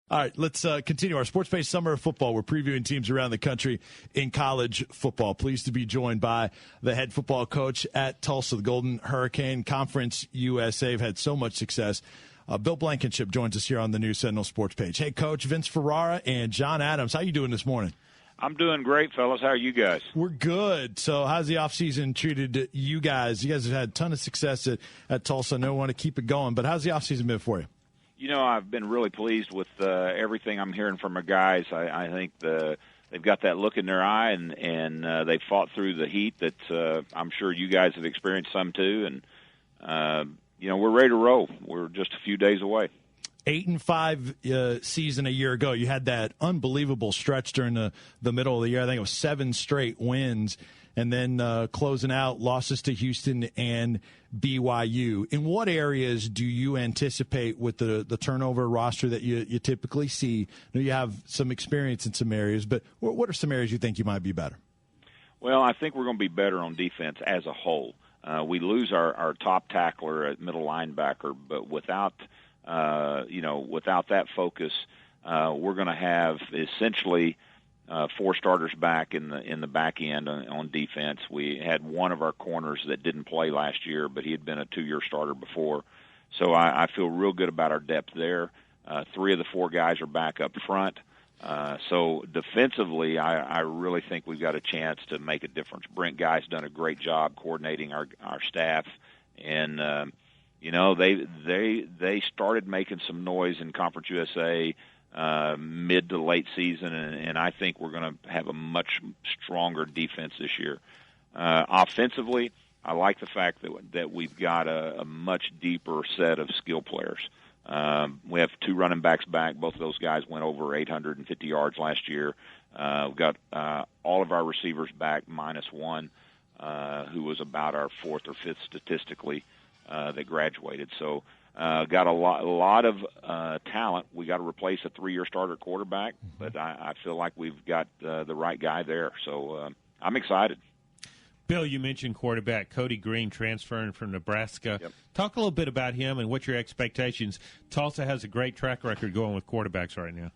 All right, let's continue our sports-based summer of football. We're previewing teams around the country in college football. Pleased to be joined by the head football coach at Tulsa, the Golden Hurricane Conference USA. Have had so much success. Bill Blankenship joins us here on the new Sentinel Sports page. Hey, Coach, Vince Ferrara and John Adams, how you doing this morning? I'm doing great, fellas. How are you guys? We're good. So how's the offseason treated you guys? You guys have had a ton of success at Tulsa. I know we want to keep it going, but how's the offseason been for you? You know, I've been really pleased with everything I'm hearing from our guys. I think they've got that look in their eye, and they've fought through the heat that I'm sure you guys have experienced some too. And, you know, we're ready to roll. We're just a few days away. 8-5 season a year ago. You had that unbelievable stretch during the middle of the year. I think it was 7 straight wins. And then closing out, losses to Houston and BYU. In what areas do you anticipate with the turnover roster that you typically see? I know you have some experience in some areas, but what are some areas you think you might be better? Well, I think we're going to be better on defense as a whole. We lose our top tackler at middle linebacker, but without that focus, we're going to have essentially 4 starters back in the back end on defense. We had one of our corners that didn't play last year, but he had been a 2-year starter before. So I feel real good about our depth there. 3 of the 4 guys are back up front. So defensively, I really think we've got a chance to make a difference. Brent Guy's done a great job coordinating our staff, and they started making some noise in Conference USA mid to late season, and I think we're going to have a much stronger defense this year. Offensively, I like the fact that we've got a much deeper set of skill players. We have 2 running backs back. Both of those guys went over 850 yards last year. We've got all of our receivers back minus 1, who was about our 4th or 5th statistically that graduated. So got a lot of talent. We got to replace a 3-year starter quarterback, but I feel like we've got the right guy there. So I'm excited. Bill, you mentioned quarterback Cody Green transferring from Nebraska. Yep. Talk a little bit about him and what your expectations. Tulsa has a great track record going with quarterbacks right now.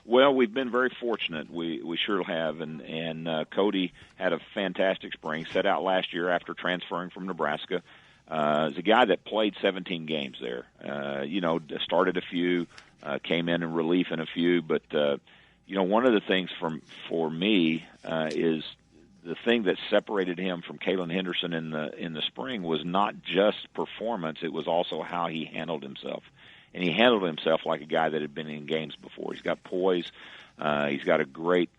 Well, we've been very fortunate. We sure have, and Cody had a fantastic spring. Set out last year after transferring from Nebraska. Is a guy that played 17 games there. Started a few, came in relief in a few, but one of the things for me is the thing that separated him from Kalen Henderson in the spring was not just performance; it was also how he handled himself. And he handled himself like a guy that had been in games before. He's got poise. He's got a great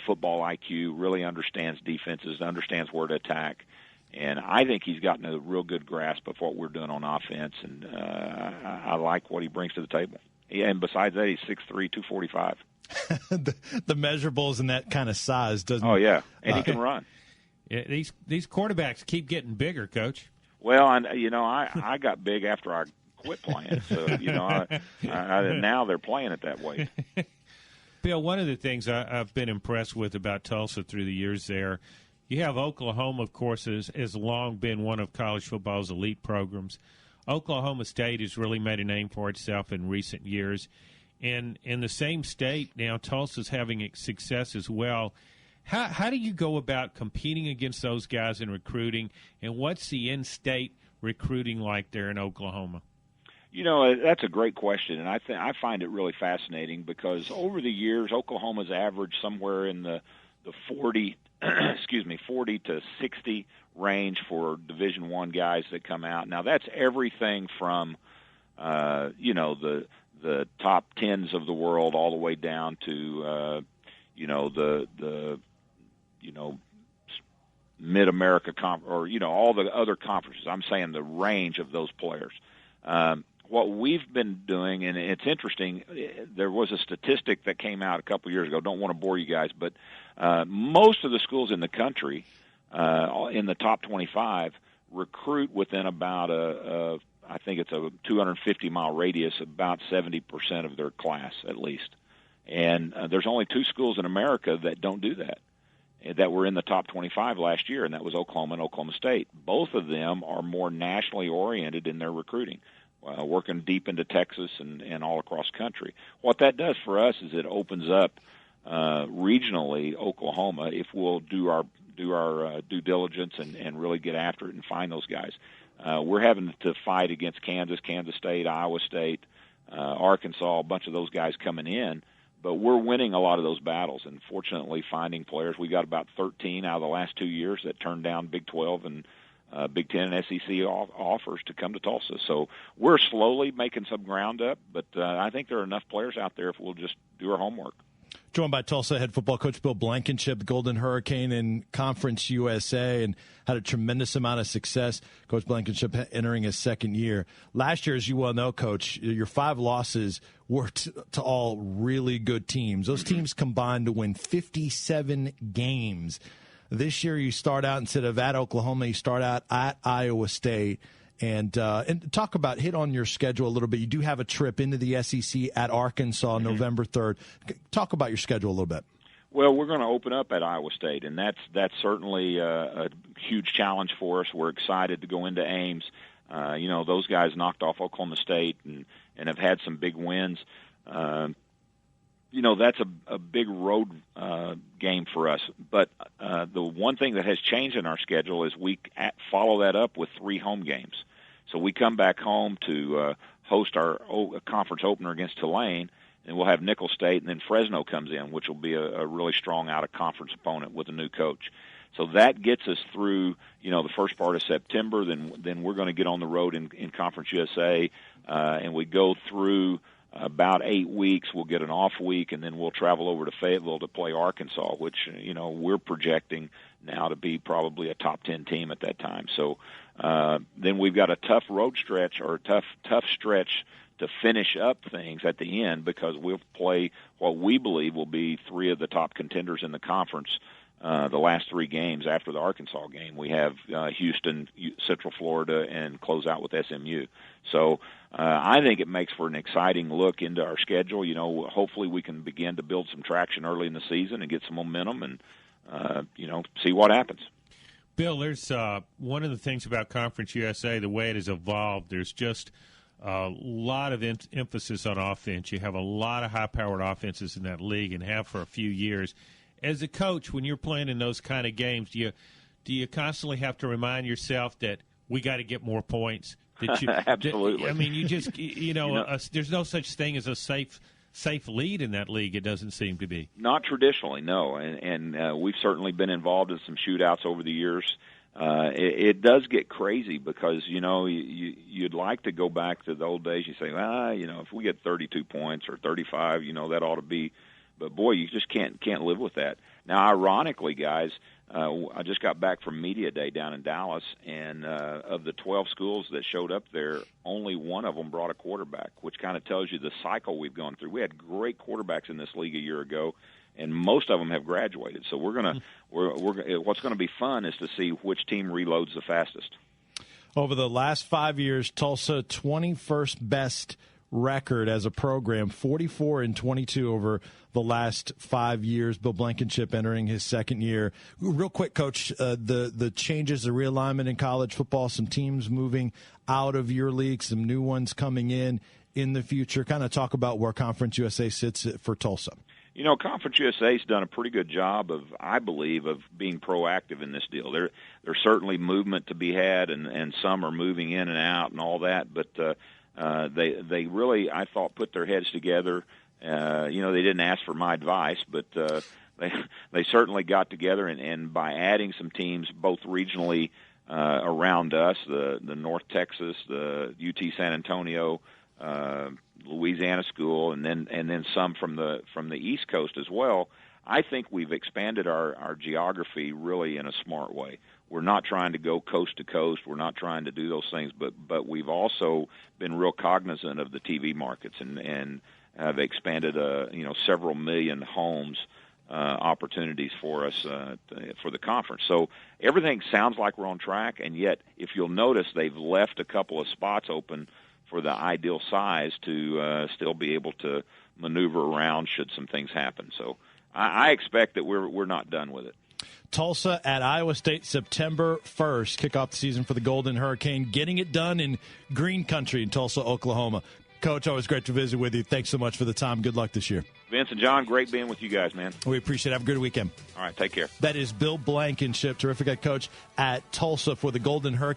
football IQ, really understands defenses, understands where to attack. And I think he's gotten a real good grasp of what we're doing on offense, and I like what he brings to the table. Yeah, and besides that, he's 6'3", 245. the measurables and that kind of size doesn't. Oh yeah, and he can run. Yeah, these quarterbacks keep getting bigger, Coach. Well, I got big after I quit playing, so now they're playing it that way. Bill, one of the things I've been impressed with about Tulsa through the years there, you have Oklahoma, of course, has long been one of college football's elite programs. Oklahoma State has really made a name for itself in recent years. And in the same state now, Tulsa's having success as well. How do you go about competing against those guys in recruiting, and what's the in-state recruiting like there in Oklahoma? That's a great question, and I find it really fascinating because over the years, Oklahoma's averaged somewhere in the 40 to 60 range for Division I guys that come out. Now that's everything from the top 10s of the world all the way down to the Mid-America or all the other conferences. I'm saying the range of those players. What we've been doing, and it's interesting, there was a statistic that came out a couple years ago. Don't want to bore you guys, but most of the schools in the country, in the top 25, recruit within about I think it's a 250-mile radius, about 70% of their class at least. And there's only 2 schools in America that don't do that were in the top 25 last year, and that was Oklahoma and Oklahoma State. Both of them are more nationally oriented in their recruiting. working deep into Texas and all across country. What that does for us is it opens up regionally Oklahoma if we'll do our due diligence and really get after it and find those guys. We're having to fight against Kansas State, Iowa State, Arkansas, a bunch of those guys coming in, but we're winning a lot of those battles and fortunately finding players. We got about 13 out of the last 2 years that turned down Big 12 and Big 10 and SEC offers to come to Tulsa. So we're slowly making some ground up, but I think there are enough players out there if we'll just do our homework. Joined by Tulsa head football coach Bill Blankenship, the Golden Hurricane in Conference USA, and had a tremendous amount of success. Coach Blankenship entering his second year. Last year, as you well know, Coach, your 5 losses were to all really good teams. Those teams combined to win 57 games. This year, you start out, instead of at Oklahoma, you start out at Iowa State. And talk about, hit on your schedule a little bit. You do have a trip into the SEC at Arkansas November 3rd. Talk about your schedule a little bit. Well, we're going to open up at Iowa State, and that's certainly a huge challenge for us. We're excited to go into Ames. Those guys knocked off Oklahoma State and have had some big wins. That's a big road game for us. But the one thing that has changed in our schedule is we follow that up with 3 home games. So we come back home to host our conference opener against Tulane, and we'll have Nicholls State, and then Fresno comes in, which will be a really strong out-of-conference opponent with a new coach. So that gets us through, the first part of September. Then we're going to get on the road in Conference USA, and we go through about 8 weeks. We'll get an off week, and then we'll travel over to Fayetteville to play Arkansas, which, we're projecting now to be probably a top 10 team at that time. So then we've got a tough road stretch, or a tough stretch to finish up things at the end, because we'll play what we believe will be 3 of the top contenders in the conference the last 3 games after the Arkansas game. We have Houston, Central Florida, and close out with SMU. So I think it makes for an exciting look into our schedule. Hopefully we can begin to build some traction early in the season and get some momentum and, see what happens. Bill, there's one of the things about Conference USA, the way it has evolved, there's just a lot of emphasis on offense. You have a lot of high-powered offenses in that league and have for a few years. As a coach, when you're playing in those kind of games, do you constantly have to remind yourself that we got to get more points? Absolutely. I mean, you just there's no such thing as a safe lead in that league. It doesn't seem to be. Not traditionally, no. And we've certainly been involved in some shootouts over the years. It does get crazy because you'd like to go back to the old days. You say, if we get 32 points or 35, that ought to be. But boy, you just can't live with that. Now, ironically, guys, I just got back from Media Day down in Dallas, and of the 12 schools that showed up there, only one of them brought a quarterback, which kind of tells you the cycle we've gone through. We had great quarterbacks in this league a year ago, and most of them have graduated. So what's going to be fun is to see which team reloads the fastest. Over the last 5 years, Tulsa 21st best record as a program, 44-22 over the last 5 years. Bill Blankenship entering his second year. Real quick, Coach, the changes, the realignment in college football, some teams moving out of your league, some new ones coming in the future. Kind of talk about where Conference USA sits for Tulsa. Conference USA's done a pretty good job of, I believe, of being proactive in this deal. There's certainly movement to be had, and some are moving in and out and all that, but they really, I thought, put their heads together. They didn't ask for my advice, but they certainly got together, and by adding some teams both regionally around us, the North Texas, the UT San Antonio, Louisiana school, and then some from the East Coast as well, I think we've expanded our geography really in a smart way. We're not trying to go coast to coast. We're not trying to do those things, but we've also been real cognizant of the TV markets and have expanded several million homes opportunities for us for the conference. So everything sounds like we're on track, and yet if you'll notice, they've left a couple of spots open for the ideal size to still be able to maneuver around should some things happen. So I expect that we're not done with it. Tulsa at Iowa State, September 1st. Kick off the season for the Golden Hurricane. Getting it done in green country in Tulsa, Oklahoma. Coach, always great to visit with you. Thanks so much for the time. Good luck this year. Vince and John, great being with you guys, man. We appreciate it. Have a good weekend. All right, take care. That is Bill Blankenship, terrific head coach at Tulsa for the Golden Hurricane.